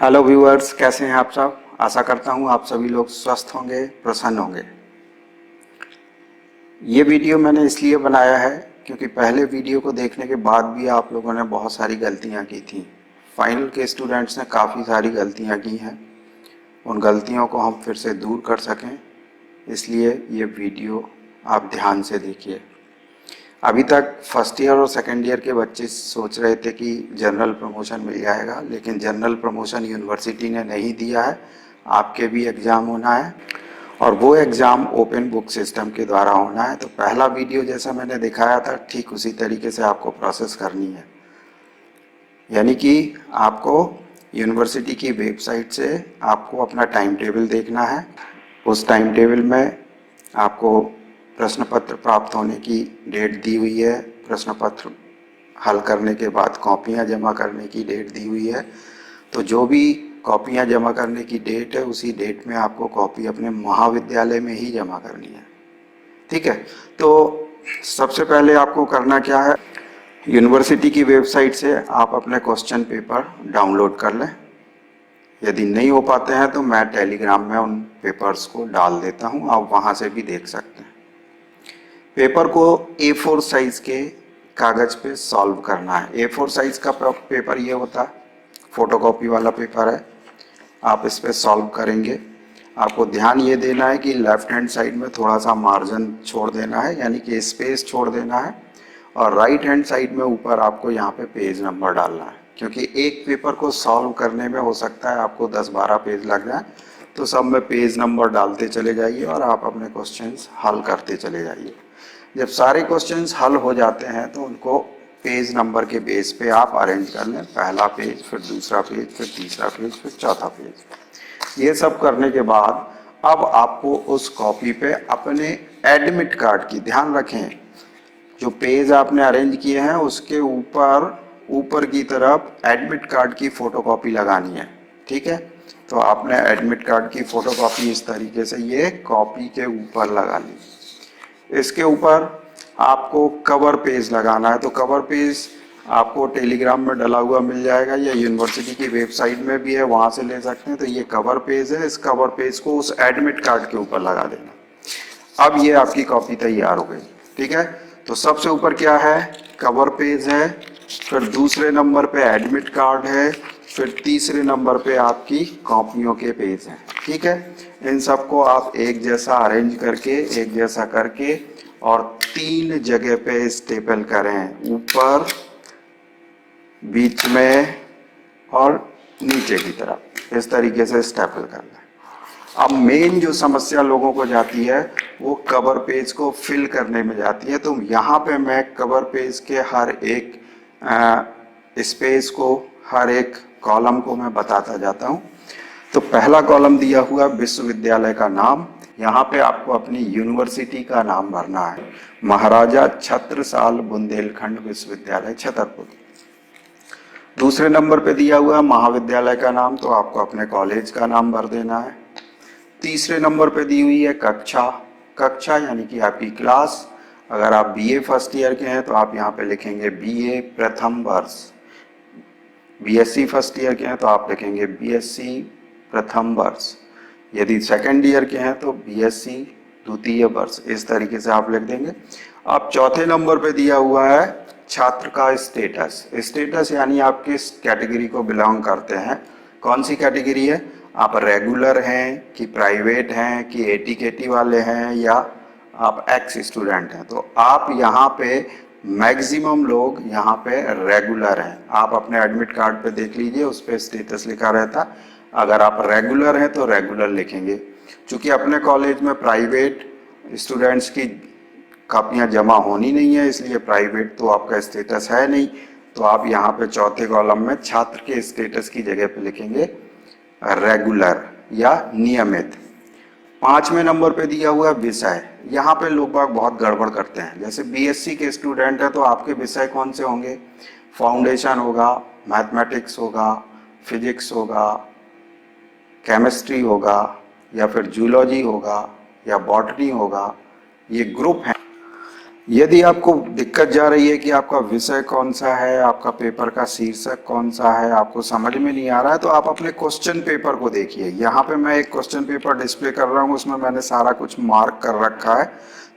Hello viewers, कैसे हैं आप सब। आशा करता हूं आप सभी लोग स्वस्थ होंगे, प्रसन्न होंगे। ये वीडियो मैंने इसलिए बनाया है क्योंकि पहले वीडियो को देखने के बाद भी आप लोगों ने बहुत सारी गलतियां की थी। फाइनल के स्टूडेंट्स ने काफ़ी सारी गलतियां की हैं। उन गलतियों को हम फिर से दूर कर सकें, इसलिए ये वीडियो आप ध्यान से देखिए। अभी तक फर्स्ट ईयर और सेकेंड ईयर के बच्चे सोच रहे थे कि जनरल प्रमोशन मिल जाएगा, लेकिन जनरल प्रमोशन यूनिवर्सिटी ने नहीं दिया है। आपके भी एग्ज़ाम होना है और वो एग्ज़ाम ओपन बुक सिस्टम के द्वारा होना है। तो पहला वीडियो जैसा मैंने दिखाया था, ठीक उसी तरीके से आपको प्रोसेस करनी है। यानी कि आपको यूनिवर्सिटी की वेबसाइट से आपको अपना टाइम टेबल देखना है। उस टाइम टेबल में आपको प्रश्न पत्र प्राप्त होने की डेट दी हुई है, प्रश्न पत्र हल करने के बाद कॉपियां जमा करने की डेट दी हुई है। तो जो भी कॉपियां जमा करने की डेट है, उसी डेट में आपको कॉपी अपने महाविद्यालय में ही जमा करनी है। ठीक है, तो सबसे पहले आपको करना क्या है, यूनिवर्सिटी की वेबसाइट से आप अपने क्वेश्चन पेपर डाउनलोड कर लें। यदि नहीं हो पाते हैं तो मैं टेलीग्राम में उन पेपर्स को डाल देता हूं, आप वहां से भी देख सकते हैं। पेपर को A4 साइज के कागज पे सॉल्व करना है। A4 साइज का पेपर ये होता है, फोटोकॉपी वाला पेपर है। आप इस पे सॉल्व करेंगे। आपको ध्यान ये देना है कि लेफ्ट हैंड साइड में थोड़ा सा मार्जिन छोड़ देना है, यानी कि स्पेस छोड़ देना है। और राइट हैंड साइड में ऊपर आपको यहाँ पे पेज नंबर डालना है, क्योंकि एक पेपर को सॉल्व करने में हो सकता है आपको 10-12 पेज लग जाए। तो सब में पेज नंबर डालते चले जाइए और आप अपने क्वेश्चंस हल करते चले जाइए। जब सारे क्वेश्चंस हल हो जाते हैं तो उनको पेज नंबर के बेस पे आप अरेंज कर लें। पहला पेज, फिर दूसरा पेज, फिर तीसरा पेज, फिर चौथा पेज। ये सब करने के बाद अब आपको उस कॉपी पे अपने एडमिट कार्ड की, ध्यान रखें, जो पेज आपने अरेंज किए हैं उसके ऊपर की तरफ एडमिट कार्ड की फोटोकॉपी लगानी है। ठीक है, तो आपने एडमिट कार्ड की फोटोकॉपी इस तरीके से ये कॉपी के ऊपर लगा ली। इसके ऊपर आपको कवर पेज लगाना है। तो कवर पेज आपको टेलीग्राम में डला हुआ मिल जाएगा या यूनिवर्सिटी की वेबसाइट में भी है, वहां से ले सकते हैं। तो ये कवर पेज है, इस कवर पेज को उस एडमिट कार्ड के ऊपर लगा देना। अब ये आपकी कॉपी तैयार हो गई। ठीक है, तो सबसे ऊपर क्या है, कवर पेज है, फिर दूसरे नंबर पे एडमिट कार्ड है, फिर तीसरे नंबर पे आपकी कॉपियों के पेज हैं। ठीक है, इन सबको आप एक जैसा अरेंज करके, एक जैसा करके और 3 जगह पे स्टेपल करें, ऊपर, बीच में और नीचे की तरफ। इस तरीके से स्टेपल करना है। अब मेन जो समस्या लोगों को जाती है वो कवर पेज को फिल करने में जाती है। तो यहाँ पे मैं कवर पेज के हर एक स्पेस को, हर एक कॉलम को मैं बताता जाता हूँ। तो पहला कॉलम दिया हुआ विश्वविद्यालय का नाम, यहाँ पे आपको अपनी यूनिवर्सिटी का नाम भरना है। महाराजा छत्रसाल बुंदेलखंड विश्वविद्यालय छतरपुर। दूसरे नंबर पे दिया हुआ महाविद्यालय का नाम, तो आपको अपने कॉलेज का नाम भर देना है। तीसरे नंबर पे दी हुई है कक्षा, कक्षा यानी कि आपकी क्लास। अगर आप बीए फर्स्ट ईयर के हैं तो आप यहाँ पे लिखेंगे बीए प्रथम वर्ष। बीएससी फर्स्ट ईयर के हैं तो आप लिखेंगे बीएससी प्रथम वर्ष। यदि सेकंड ईयर के हैं तो बीएससी द्वितीय वर्ष। इस तरीके से आप लिख देंगे। अब चौथे नंबर पे दिया हुआ है छात्र का स्टेटस। स्टेटस यानी आप किस कैटेगरी को बिलोंग करते हैं, कौन सी कैटेगरी है, आप रेगुलर हैं कि प्राइवेट हैं कि एटीकेटी वाले हैं या आप एक्स स्टूडेंट हैं। तो आप यहाँ पे मैक्सिमम लोग यहाँ पे रेगुलर हैं। आप अपने एडमिट कार्ड पे देख लीजिए, उस पर स्टेटस लिखा रहता। अगर आप रेगुलर हैं तो रेगुलर लिखेंगे। क्योंकि अपने कॉलेज में प्राइवेट स्टूडेंट्स की कापियाँ जमा होनी नहीं है, इसलिए प्राइवेट तो आपका स्टेटस है नहीं। तो आप यहाँ पे चौथे कॉलम में छात्र के स्टेटस की जगह पे लिखेंगे रेगुलर या नियमित। पांचवें नंबर पे दिया हुआ विषय। यहाँ पे लोग बाग बहुत गड़बड़ करते हैं। जैसे बीएससी के स्टूडेंट है तो आपके विषय कौन से होंगे, फाउंडेशन होगा, मैथमेटिक्स होगा, फिजिक्स होगा, केमिस्ट्री होगा, या फिर जूलॉजी होगा या बॉटनी होगा। ये ग्रुप हैं। यदि आपको दिक्कत जा रही है कि आपका विषय कौन सा है, आपका पेपर का शीर्षक कौन सा है, आपको समझ में नहीं आ रहा है, तो आप अपने क्वेश्चन पेपर को देखिए। यहाँ पे मैं एक क्वेश्चन पेपर डिस्प्ले कर रहा हूँ, उसमें मैंने सारा कुछ मार्क कर रखा है,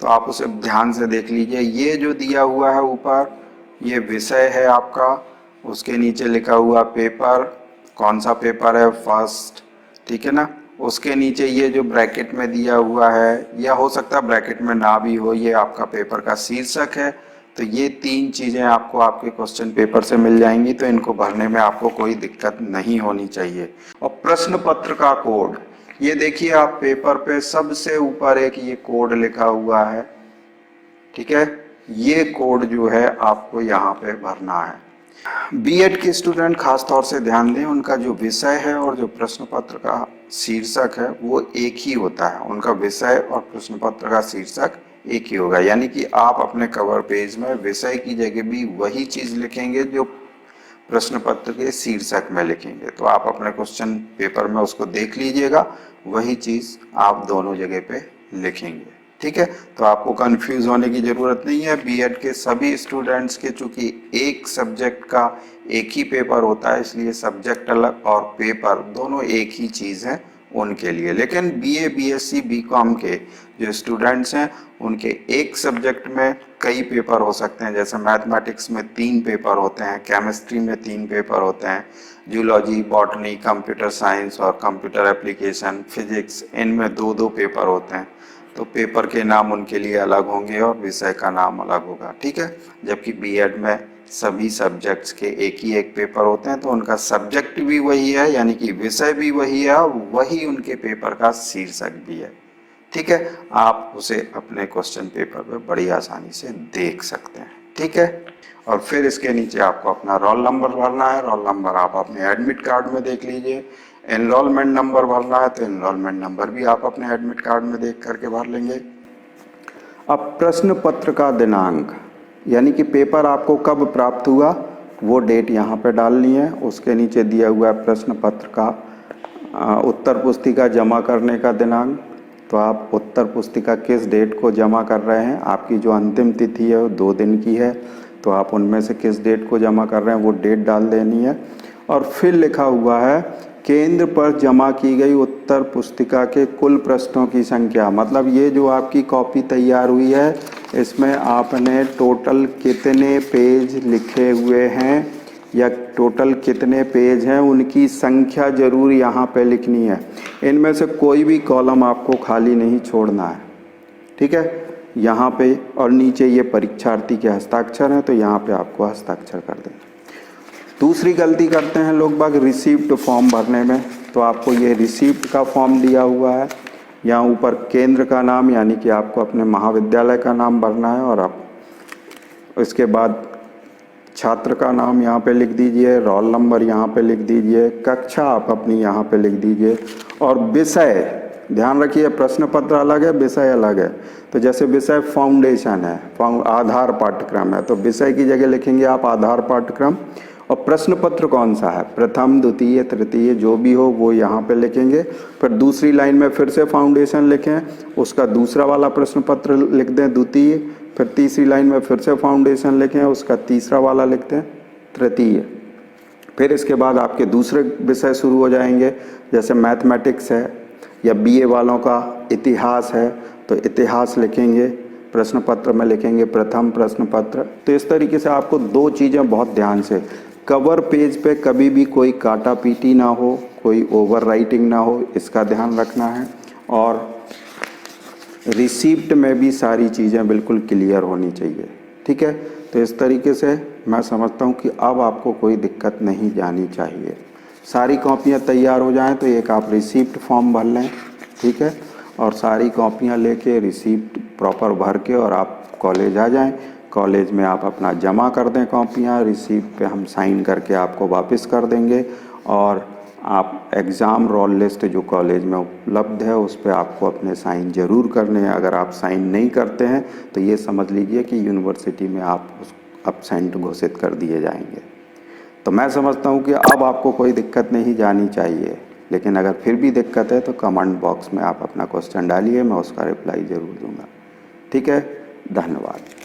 तो आप उसे ध्यान से देख लीजिए। ये जो दिया हुआ है ऊपर, ये विषय है आपका, उसके नीचे लिखा हुआ पेपर, कौन सा पेपर है, फर्स्ट, ठीक है ना। उसके नीचे ये जो ब्रैकेट में दिया हुआ है, या हो सकता है ब्रैकेट में ना भी हो, ये आपका पेपर का शीर्षक है। तो ये तीन चीजें आपको आपके क्वेश्चन पेपर से मिल जाएंगी, तो इनको भरने में आपको कोई दिक्कत नहीं होनी चाहिए। और प्रश्न पत्र का कोड, ये देखिए आप पेपर पे सबसे ऊपर एक ये कोड लिखा हुआ है, ठीक है। ये कोड जो है आपको यहाँ पे भरना है। बीएड के स्टूडेंट खास तौर से ध्यान दें, उनका जो विषय है और जो प्रश्न पत्र का शीर्षक है वो एक ही होता है। उनका विषय और प्रश्न पत्र का शीर्षक एक ही होगा, यानी कि आप अपने कवर पेज में विषय की जगह भी वही चीज लिखेंगे जो प्रश्न पत्र के शीर्षक में लिखेंगे। तो आप अपने क्वेश्चन पेपर में उसको देख लीजिएगा, वही चीज आप दोनों जगह पे लिखेंगे, ठीक है। तो आपको कंफ्यूज होने की जरूरत नहीं है। बीएड के सभी स्टूडेंट्स के चूंकि एक सब्जेक्ट का एक ही पेपर होता है, इसलिए सब्जेक्ट अलग और पेपर दोनों एक ही चीज है उनके लिए। लेकिन बीए, बीएससी, बीकॉम के जो स्टूडेंट्स हैं, उनके एक सब्जेक्ट में कई पेपर हो सकते हैं। जैसे मैथमेटिक्स में 3 पेपर होते हैं, केमिस्ट्री में 3 पेपर होते हैं, जूलॉजी, बॉटनी, कंप्यूटर साइंस और कंप्यूटर एप्लीकेशन, फिजिक्स, इनमें 2-2 पेपर होते हैं। तो पेपर के नाम उनके लिए अलग होंगे और विषय का नाम अलग होगा, ठीक है। जबकि बीएड में सभी सब्जेक्ट्स के एक ही एक पेपर होते हैं, तो उनका सब्जेक्ट भी वही है, यानी कि विषय भी वही है, वही उनके पेपर का शीर्षक भी है, ठीक है। आप उसे अपने क्वेश्चन पेपर पे बड़ी आसानी से देख सकते हैं, ठीक है। और फिर इसके नीचे आपको अपना रोल नंबर भरना है। रोल नंबर आप अपने एडमिट कार्ड में देख लीजिए। एनरोलमेंट नंबर भरना है तो एनरोलमेंट नंबर भी आप अपने एडमिट कार्ड में देख करके भर लेंगे। अब प्रश्न पत्र का दिनांक, यानी कि पेपर आपको कब प्राप्त हुआ, वो डेट यहाँ पे डालनी है। उसके नीचे दिया हुआ है प्रश्न पत्र का उत्तर पुस्तिका जमा करने का दिनांक। तो आप उत्तर पुस्तिका किस डेट को जमा कर रहे हैं, आपकी जो अंतिम तिथि है वो 2 दिन की है, तो आप उनमें से किस डेट को जमा कर रहे हैं वो डेट डाल देनी है। और फिर लिखा हुआ है केंद्र पर जमा की गई उत्तर पुस्तिका के कुल प्रश्नों की संख्या। मतलब ये जो आपकी कॉपी तैयार हुई है, इसमें आपने टोटल कितने पेज लिखे हुए हैं या टोटल कितने पेज हैं उनकी संख्या जरूर यहाँ पे लिखनी है। इनमें से कोई भी कॉलम आपको खाली नहीं छोड़ना है, ठीक है। यहाँ पे और नीचे ये परीक्षार्थी के हस्ताक्षर हैं, तो यहाँ पे आपको हस्ताक्षर कर दें। दूसरी गलती करते हैं लोग बाग रिसीप्ट फॉर्म भरने में। तो आपको ये रिसीप्ट का फॉर्म दिया हुआ है, यहाँ ऊपर केंद्र का नाम, यानी कि आपको अपने महाविद्यालय का नाम भरना है, और आप इसके बाद छात्र का नाम यहाँ पे लिख दीजिए, रोल नंबर यहाँ पे लिख दीजिए, कक्षा आप अपनी यहाँ पे लिख दीजिए, और विषय ध्यान रखिए, प्रश्न पत्र अलग है, विषय अलग है। तो जैसे विषय फाउंडेशन है, आधार पाठ्यक्रम है, तो विषय की जगह लिखेंगे आप आधार पाठ्यक्रम। और प्रश्न पत्र कौन सा है, प्रथम, द्वितीय, तृतीय, जो भी हो वो यहाँ पे लिखेंगे। फिर दूसरी लाइन में फिर से फाउंडेशन लिखें, उसका दूसरा वाला प्रश्न पत्र लिख दें द्वितीय। फिर तीसरी लाइन में फिर से फाउंडेशन लिखें, उसका तीसरा वाला लिख दें तृतीय। फिर इसके बाद आपके दूसरे विषय शुरू हो जाएंगे। जैसे मैथमेटिक्स है या बीए वालों का इतिहास है, तो इतिहास लिखेंगे, प्रश्न पत्र में लिखेंगे प्रथम प्रश्न पत्र। तो इस तरीके से आपको 2 चीज़ें बहुत ध्यान से, कवर पेज पे कभी भी कोई काटा पीटी ना हो, कोई ओवर राइटिंग ना हो, इसका ध्यान रखना है। और रिसीप्ट में भी सारी चीज़ें बिल्कुल क्लियर होनी चाहिए, ठीक है। तो इस तरीके से मैं समझता हूँ कि अब आपको कोई दिक्कत नहीं जानी चाहिए। सारी कॉपियाँ तैयार हो जाएं तो एक आप रिसीप्ट फॉर्म भर लें, ठीक है। और सारी कॉपियाँ लेके रिसीप्ट प्रॉपर भर के और आप कॉलेज आ जाएं। कॉलेज में आप अपना जमा कर दें कॉपियाँ, रिसीप्ट पे हम साइन करके आपको वापस कर देंगे। और आप एग्ज़ाम रोल लिस्ट जो कॉलेज में उपलब्ध है उस पर आपको अपने साइन ज़रूर करने हैं। अगर आप साइन नहीं करते हैं तो ये समझ लीजिए कि यूनिवर्सिटी में आप एब्सेंट घोषित कर दिए जाएंगे। तो मैं समझता हूँ कि अब आपको कोई दिक्कत नहीं जानी चाहिए। लेकिन अगर फिर भी दिक्कत है तो कमेंट बॉक्स में आप अपना क्वेश्चन डालिए, मैं उसका रिप्लाई ज़रूर दूंगा, ठीक है। धन्यवाद।